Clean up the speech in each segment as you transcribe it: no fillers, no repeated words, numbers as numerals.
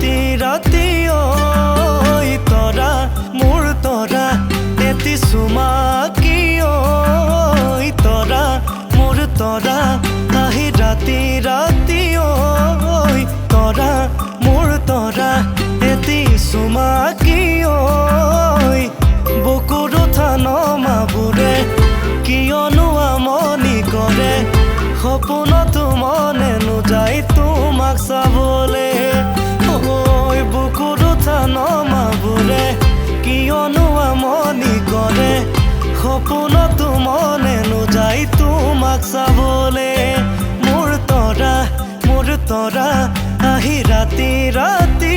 राति राति ओई तोरा मोर तोरा एति सुमा की ओई तोरा मोर तोरा आही राति राति ओई तोरा मोर तोरा एति सुमा की ओई बुकुर थानो माबुरे कियनो আমনি करे सपनतो मने नुजाय तुमाक चाबले ओई बुकुर थानो माबुरे कियनो আমনি करे सपनतो मने नुजाय तुमाक चाबले मोर तोरा आही राति राति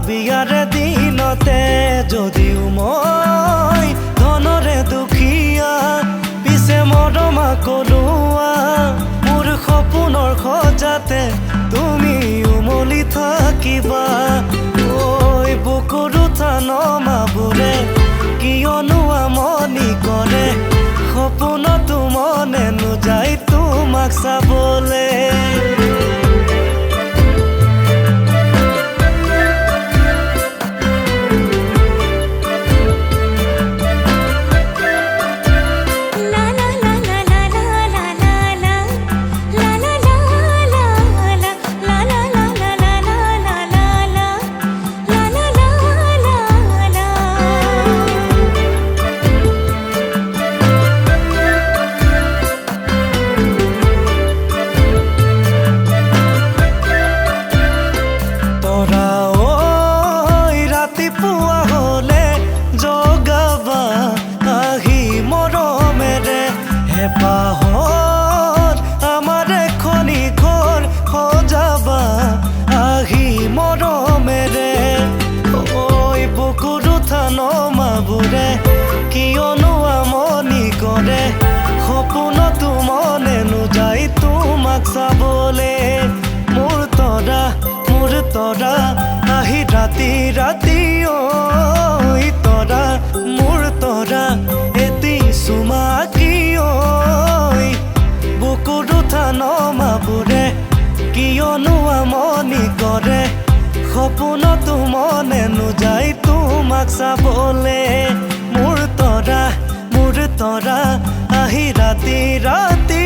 बियारे दिनते जदिও মই धनरे दुखिया पिसे मरमा कलुआ मोर सपनर खजाते तुमी उमली थाकिबा ओई बुकुर थानो माबुरे कियनो আমনি करे सपनतो मने नुजाय तुमाक चाबले পাহর আমার খনি ঘর খজাবা আহি মরমেরে ওই বুকুর থানো মাবুরে কিয়নো আমনি করে সপনতো মনে নুজাই তুমাক চাবলে মোর তৰা আহি ৰাতি ৰাতি ওই তৰা মোৰ তৰা এতি সুমা बुकुर थानो माबुरे कियनो আমনি करे सपनतो मने नुजाय तुमाक चाबले मोर तरा आही राति राति